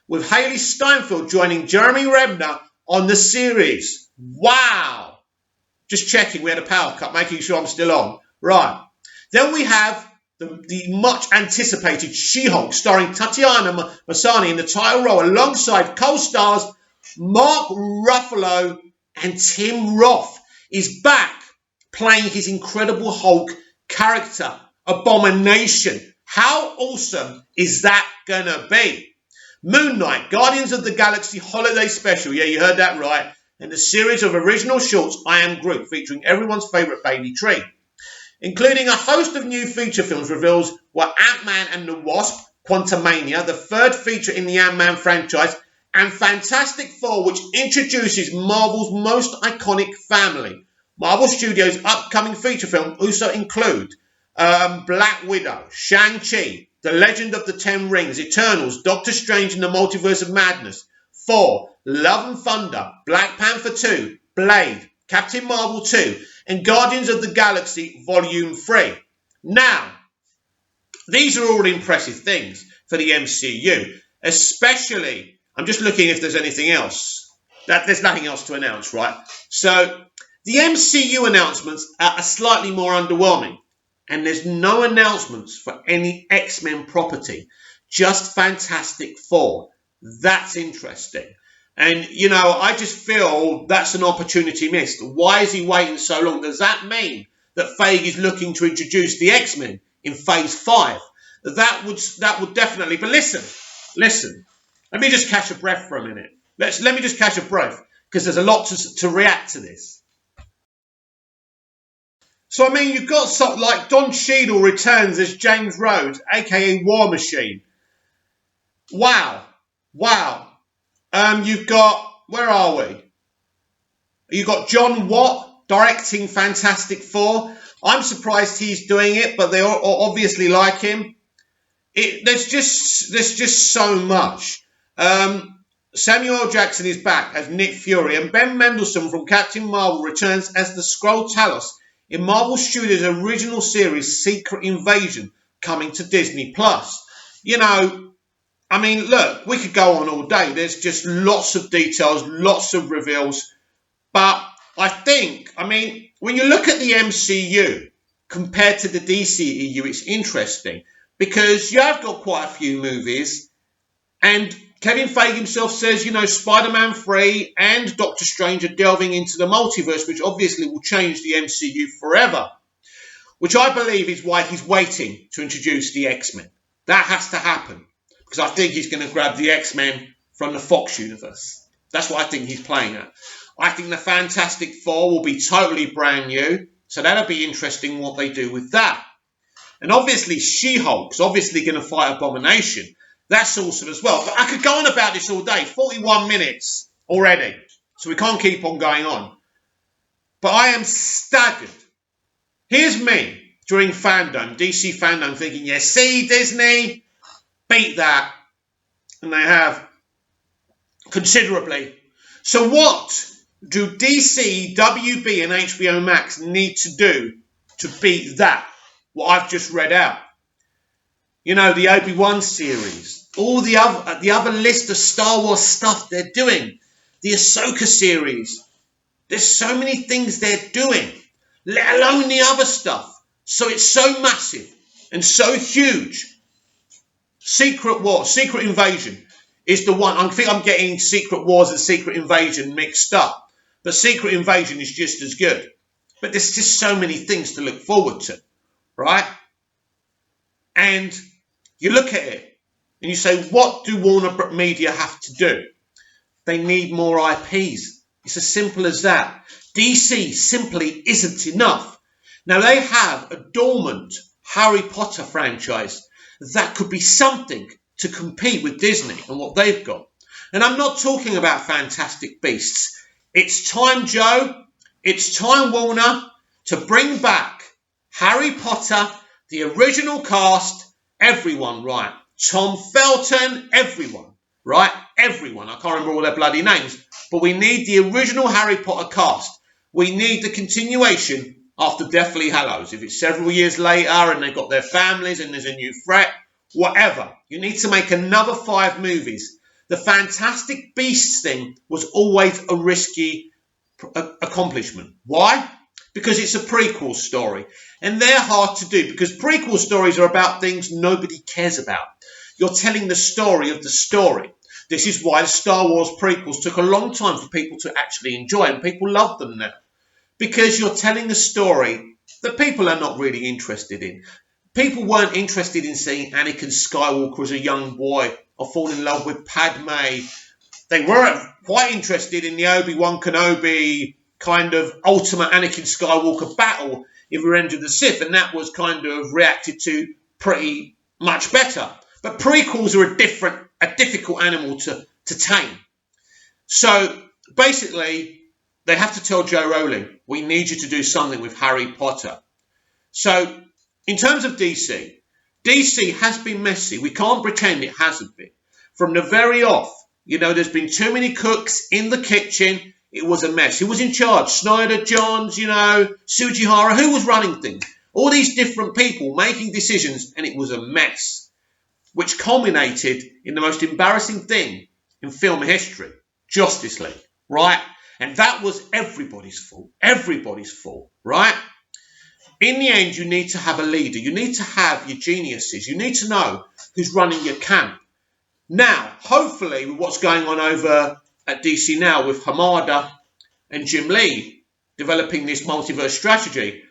with Haley Steinfeld joining Jeremy Renner on the series. Wow! Just checking, we had a power cut, making sure I'm still on. Right. Then we have the much anticipated She-Hulk, starring Tatiana Maslany in the title role, alongside co-stars Mark Ruffalo and Tim Roth is back playing his Incredible Hulk character, Abomination. How awesome is that gonna be? Moon Knight, Guardians of the Galaxy Holiday Special. Yeah, you heard that right. And the series of original shorts, I Am Groot, featuring everyone's favourite baby tree. Including a host of new feature films reveals were Ant-Man and the Wasp, Quantumania, the third feature in the Ant-Man franchise, and Fantastic Four, which introduces Marvel's most iconic family. Marvel Studios' upcoming feature film also include Black Widow, Shang-Chi, The Legend of the Ten Rings, Eternals, Doctor Strange in the Multiverse of Madness, Thor, Love and Thunder, Black Panther 2, Blade, Captain Marvel 2, and Guardians of the Galaxy Volume 3. Now, these are all impressive things for the MCU, especially, I'm just looking if there's anything else. There's nothing else to announce, right? So, the MCU announcements are slightly more underwhelming. And there's no announcements for any X-Men property. Just Fantastic Four. That's interesting. And, you know, I just feel that's an opportunity missed. Why is he waiting so long? Does that mean that Feige is looking to introduce the X-Men in Phase 5? That would definitely... But listen. Let me just catch a breath for a minute. Let me just catch a breath, because there's a lot to react to this. So, I mean, you've got something like Don Cheadle returns as James Rhodes, a.k.a. War Machine. Wow. Wow. You've got, where are we? You've got John Watt directing Fantastic Four. I'm surprised he's doing it, but they obviously like him. There's just so much. Samuel L. Jackson is back as Nick Fury, and Ben Mendelsohn from Captain Marvel returns as the Skrull Talos in Marvel Studios' original series Secret Invasion, coming to Disney+. You know, I mean, look, we could go on all day. There's just lots of details, lots of reveals. But I think, I mean, when you look at the MCU compared to the DCEU, it's interesting because you have got quite a few movies, and Kevin Feige himself says, you know, Spider-Man 3 and Doctor Strange are delving into the multiverse, which obviously will change the MCU forever, which I believe is why he's waiting to introduce the X-Men. That has to happen, because I think he's going to grab the X-Men from the Fox universe. That's what I think he's playing at. I think the Fantastic Four will be totally brand new, so that'll be interesting what they do with that. And obviously She-Hulk's obviously going to fight Abomination. That's awesome as well. But I could go on about this all day. 41 minutes already. So we can't keep on going on. But I am staggered. Here's me during fandom, DC fandom, thinking, yeah, see, Disney, beat that. And they have considerably. So what do DC, WB and HBO Max need to do to beat that? What I've just read out. You know, the Obi-Wan series. All the other list of Star Wars stuff they're doing. The Ahsoka series. There's so many things they're doing. Let alone the other stuff. So it's so massive and so huge. Secret Invasion is the one. I think I'm getting Secret Wars and Secret Invasion mixed up. But Secret Invasion is just as good. But there's just so many things to look forward to. Right? And you look at it and you say, what do Warner Media have to do? They need more IPs. It's as simple as that. DC simply isn't enough. Now, they have a dormant Harry Potter franchise that could be something to compete with Disney and what they've got. And I'm not talking about Fantastic Beasts. It's time, Joe. It's time, Warner, to bring back Harry Potter, the original cast, everyone, right? Tom Felton, everyone, right? Everyone. I can't remember all their bloody names. But we need the original Harry Potter cast. We need the continuation after Deathly Hallows. If it's several years later and they've got their families and there's a new threat, whatever. You need to make another 5 movies. The Fantastic Beasts thing was always a risky accomplishment. Why? Because it's a prequel story. And they're hard to do because prequel stories are about things nobody cares about. You're telling the story of the story. This is why the Star Wars prequels took a long time for people to actually enjoy, and people love them now. Because you're telling a story that people are not really interested in. People weren't interested in seeing Anakin Skywalker as a young boy or fall in love with Padme. They weren't quite interested in the Obi-Wan Kenobi kind of ultimate Anakin Skywalker battle in Revenge of the Sith, and that was kind of reacted to pretty much better. But prequels are a difficult animal to tame. So basically, they have to tell Joe Rowling, we need you to do something with Harry Potter. So in terms of DC has been messy. We can't pretend it hasn't been. From the very off, you know, there's been too many cooks in the kitchen. It was a mess. Who was in charge? Snyder, Johns, you know, Sujihara. Who was running things? All these different people making decisions, and it was a mess, which culminated in the most embarrassing thing in film history, Justice League, right? And that was everybody's fault. Everybody's fault, right? In the end, you need to have a leader. You need to have your geniuses. You need to know who's running your camp. Now, hopefully, with what's going on over at DC now with Hamada and Jim Lee developing this multiverse strategy,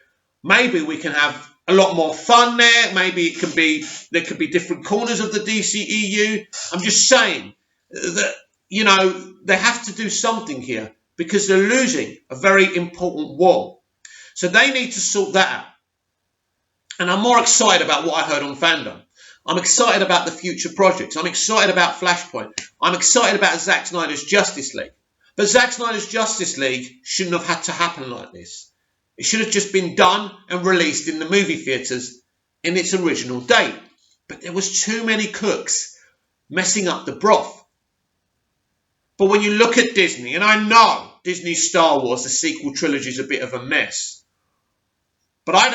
maybe we can have a lot more fun there. Maybe there could be different corners of the DCEU. I'm just saying, that, they have to do something here because they're losing a very important war. So they need to sort that out. And I'm more excited about what I heard on Fandom. I'm excited about the future projects. I'm excited about Flashpoint. I'm excited about Zack Snyder's Justice League. But Zack Snyder's Justice League shouldn't have had to happen like this. It should have just been done and released in the movie theatres in its original date. But there was too many cooks messing up the broth. But when you look at Disney, and I know Disney's Star Wars, the sequel trilogy, is a bit of a mess. But I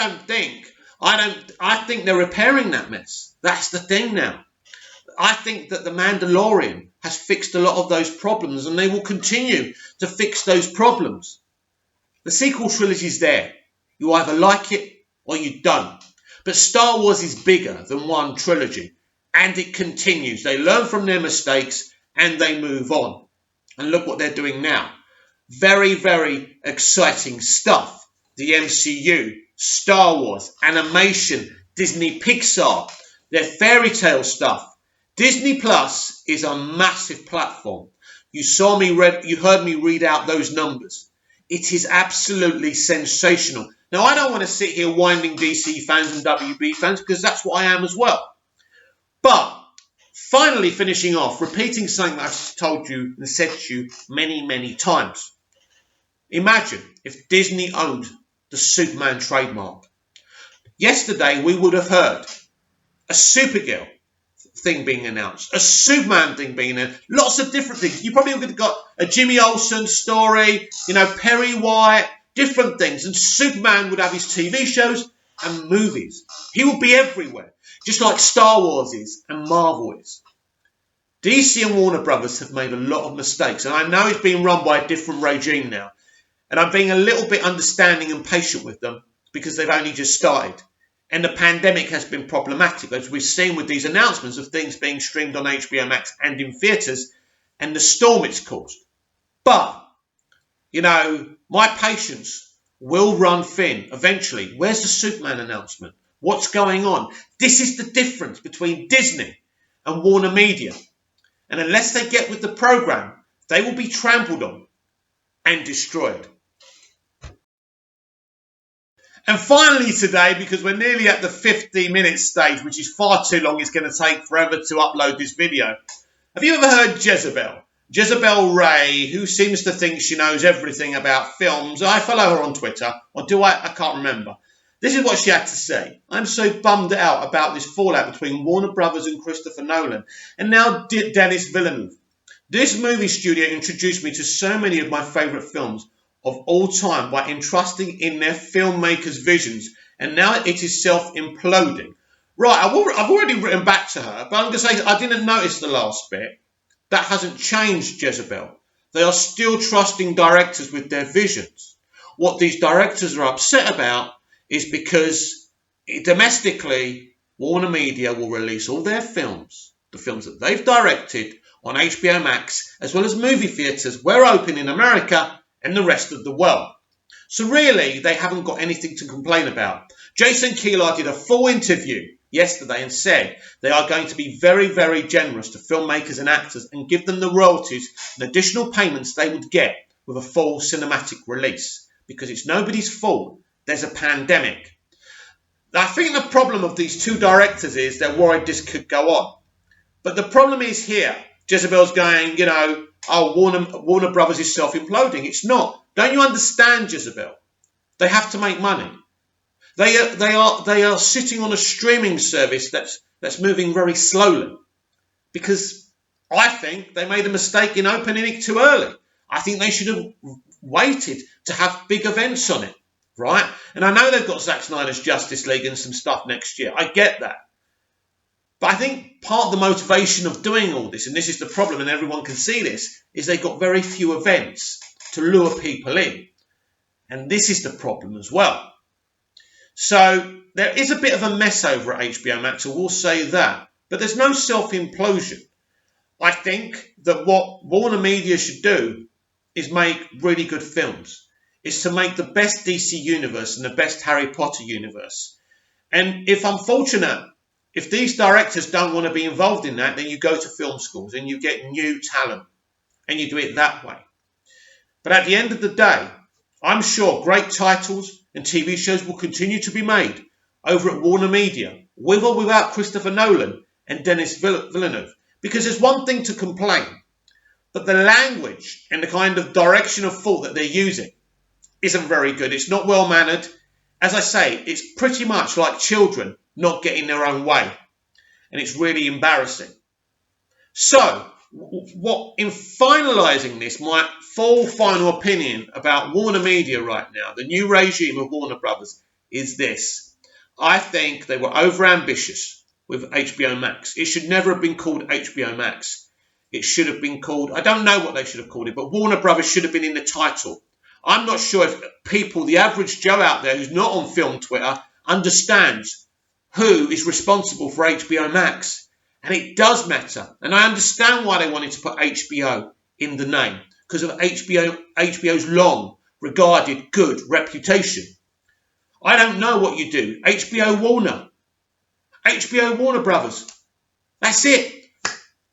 think they're repairing that mess. That's the thing now. I think that The Mandalorian has fixed a lot of those problems, and they will continue to fix those problems. The sequel trilogy is there. You either like it or you don't. But Star Wars is bigger than one trilogy, and it continues. They learn from their mistakes and they move on. And look what they're doing now. Very, very exciting stuff. The MCU, Star Wars, animation, Disney Pixar, their fairy tale stuff. Disney Plus is a massive platform. You heard me read out those numbers. It is absolutely sensational. Now, I don't want to sit here winding DC fans and WB fans because that's what I am as well. But finally finishing off, repeating something that I've told you and said to you many, many times. Imagine if Disney owned the Superman trademark. Yesterday, we would have heard a Supergirl thing being announced, a Superman thing being announced, lots of different things. You probably would have got a Jimmy Olsen story, Perry White, different things. And Superman would have his TV shows and movies. He would be everywhere, just like Star Wars is and Marvel is. DC and Warner Brothers have made a lot of mistakes, and I know it's being run by a different regime now. And I'm being a little bit understanding and patient with them because they've only just started. And the pandemic has been problematic, as we've seen with these announcements of things being streamed on HBO Max and in theatres and the storm it's caused. But, my patience will run thin eventually. Where's the Superman announcement? What's going on? This is the difference between Disney and Warner Media. And unless they get with the program, they will be trampled on and destroyed. And finally today, because we're nearly at the 50-minute stage, which is far too long, it's going to take forever to upload this video. Have you ever heard Jezebel? Jezebel Ray, who seems to think she knows everything about films. I follow her on Twitter, or do I? I can't remember. This is what she had to say. I'm so bummed out about this fallout between Warner Brothers and Christopher Nolan, and now Denis Villeneuve. This movie studio introduced me to so many of my favourite films of all time by entrusting in their filmmakers' visions, and now it is self-imploding. Right, I've already written back to her, but I'm going to say I didn't notice the last bit. That hasn't changed, Jezebel. They are still trusting directors with their visions. What these directors are upset about is because domestically, Warner Media will release all their films, the films that they've directed, on HBO Max, as well as movie theatres where open in America and the rest of the world. So really, they haven't got anything to complain about. Jason Kilar did a full interview yesterday and said they are going to be very, very generous to filmmakers and actors and give them the royalties and additional payments they would get with a full cinematic release, because it's nobody's fault. There's a pandemic. I think the problem of these two directors is they're worried this could go on. But the problem is here, Jezebel's going, Warner Brothers is self-imploding. It's not. Don't you understand, Jezebel? They have to make money. They are sitting on a streaming service that's moving very slowly, because I think they made a mistake in opening it too early. I think they should have waited to have big events on it, right? And I know they've got Zack Snyder's Justice League and some stuff next year. I get that. But I think part of the motivation of doing all this, and this is the problem, and everyone can see this, is they've got very few events to lure people in. And this is the problem as well. So there is a bit of a mess over at HBO Max, I will say that. But there's no self-implosion. I think that what Warner Media should do is make really good films. Is to make the best DC universe and the best Harry Potter universe. And if I'm fortunate If these directors don't want to be involved in that, then you go to film schools and you get new talent and you do it that way. But at the end of the day, I'm sure great titles and TV shows will continue to be made over at Warner Media, with or without Christopher Nolan and Denis Villeneuve. Because there's one thing to complain, but the language and the kind of direction of thought that they're using isn't very good. It's not well mannered. As I say, it's pretty much like children not getting their own way. And it's really embarrassing. So, what in finalising this, my full final opinion about Warner Media right now, the new regime of Warner Brothers, is this. I think they were overambitious with HBO Max. It should never have been called HBO Max. It should have been called, I don't know what they should have called it, but Warner Brothers should have been in the title. I'm not sure if people, the average Joe out there who's not on film Twitter, understands who is responsible for HBO Max. And it does matter. And I understand why they wanted to put HBO in the name, because of HBO's long regarded good reputation. I don't know what you do. HBO Warner Brothers. That's it.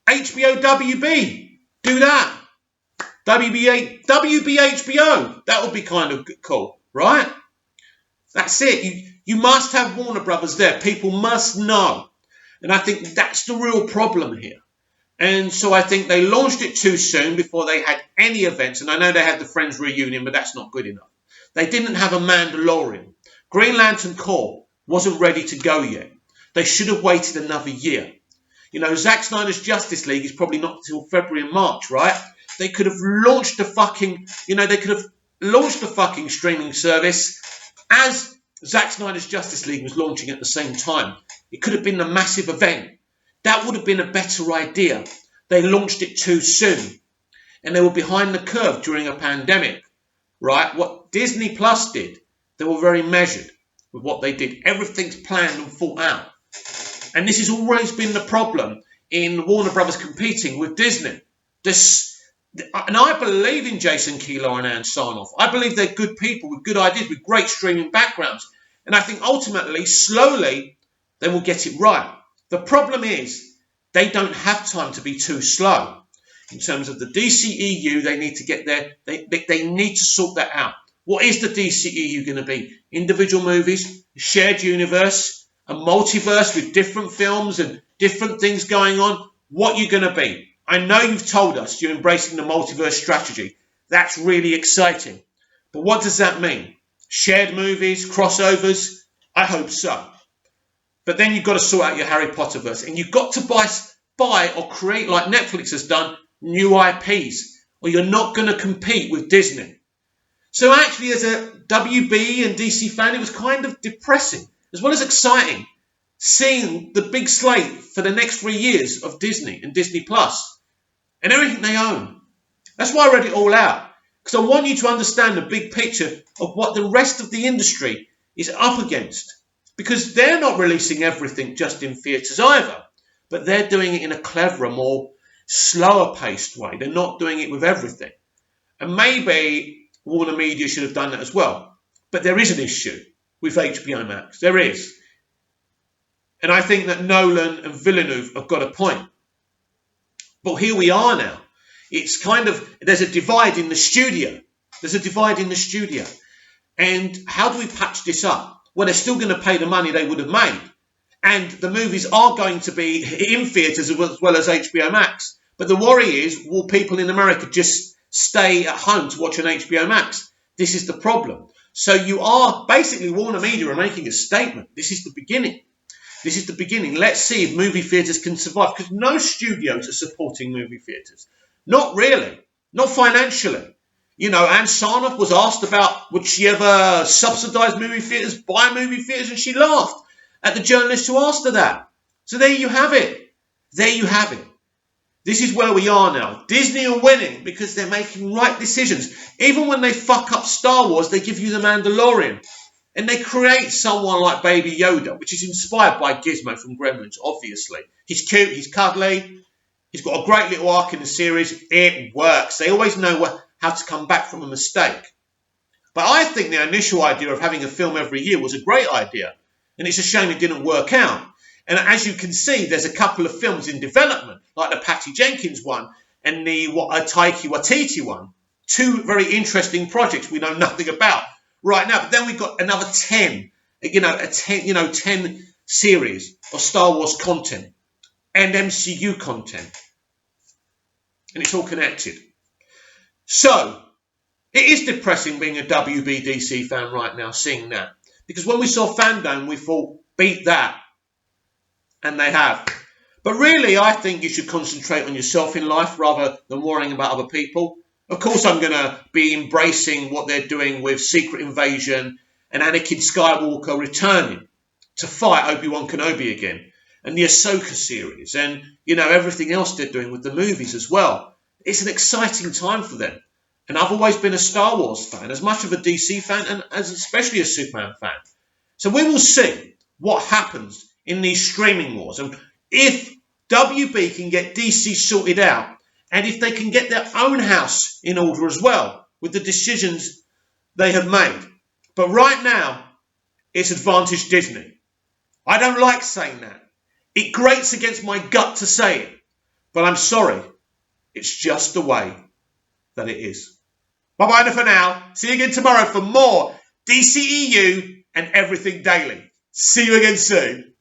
HBO WB. Do that. WB HBO. That would be kind of cool, right? That's it. You must have Warner Brothers there. People must know. And I think that's the real problem here. And so I think they launched it too soon before they had any events. And I know they had the Friends reunion, but that's not good enough. They didn't have a Mandalorian. Green Lantern Corps wasn't ready to go yet. They should have waited another year. You know, Zack Snyder's Justice League is probably not until February and March, right? They could have launched the fucking, streaming service as Zack Snyder's Justice League was launching at the same time. It could have been a massive event. That would have been a better idea. They launched it too soon. And they were behind the curve during a pandemic, right? What Disney Plus did, they were very measured with what they did. Everything's planned and thought out. And this has always been the problem in Warner Brothers competing with Disney. And I believe in Jason Kilar and Ann Sarnoff. I believe they're good people with good ideas, with great streaming backgrounds. And I think ultimately, slowly, they will get it right. The problem is they don't have time to be too slow. In terms of the DCEU, they need to get there. They need to sort that out. What is the DCEU going to be? Individual movies, shared universe, a multiverse with different films and different things going on? What are you going to be? I know you've told us you're embracing the multiverse strategy. That's really exciting. But what does that mean? Shared movies, crossovers? I hope so. But then you've got to sort out your Harry Potterverse. And you've got to buy or create, like Netflix has done, new IPs. Or you're not going to compete with Disney. So actually, as a WB and DC fan, it was kind of depressing, as well as exciting, seeing the big slate for the next 3 years of Disney and Disney Plus and everything they own. That's why I read it all out, because I want you to understand the big picture of what the rest of the industry is up against, because they're not releasing everything just in theatres either, but they're doing it in a cleverer, more slower paced way. They're not doing it with everything. And maybe Warner Media should have done that as well. But there is an issue with HBO Max. There is. And I think that Nolan and Villeneuve have got a point. But here we are now. It's kind of, there's a divide in the studio. There's a divide in the studio. And how do we patch this up? Well, they're still going to pay the money they would have made. And the movies are going to be in theatres as well as HBO Max. But the worry is, will people in America just stay at home to watch on HBO Max? This is the problem. So you are, basically, Warner Media are making a statement. This is the beginning. This is the beginning. Let's see if movie theatres can survive. Because no studios are supporting movie theatres. Not really. Not financially. You know, Ann Sarnoff was asked about would she ever subsidise movie theatres, buy movie theatres, and she laughed at the journalist who asked her that. So there you have it. There you have it. This is where we are now. Disney are winning because they're making right decisions. Even when they fuck up Star Wars, they give you The Mandalorian. And they create someone like Baby Yoda, which is inspired by Gizmo from Gremlins, obviously. He's cute, he's cuddly, he's got a great little arc in the series. It works. They always know how to come back from a mistake. But I think the initial idea of having a film every year was a great idea. And it's a shame it didn't work out. And as you can see, there's a couple of films in development, like the Patty Jenkins one and the Taiki Waititi one. Two very interesting projects we know nothing about right now. But then we've got another 10, 10 series of Star Wars content and MCU content. And it's all connected. So, it is depressing being a WBDC fan right now, seeing that. Because when we saw Fandom, we thought, beat that. And they have. But really, I think you should concentrate on yourself in life rather than worrying about other people. Of course, I'm going to be embracing what they're doing with Secret Invasion and Anakin Skywalker returning to fight Obi-Wan Kenobi again. And the Ahsoka series. And, everything else they're doing with the movies as well. It's an exciting time for them. And I've always been a Star Wars fan, as much of a DC fan and as especially a Superman fan. So we will see what happens in these streaming wars. And if WB can get DC sorted out, and if they can get their own house in order as well, with the decisions they have made. But right now, it's advantage Disney. I don't like saying that. It grates against my gut to say it. But I'm sorry. It's just the way that it is. Bye-bye for now. See you again tomorrow for more DCEU and Everything Daily. See you again soon.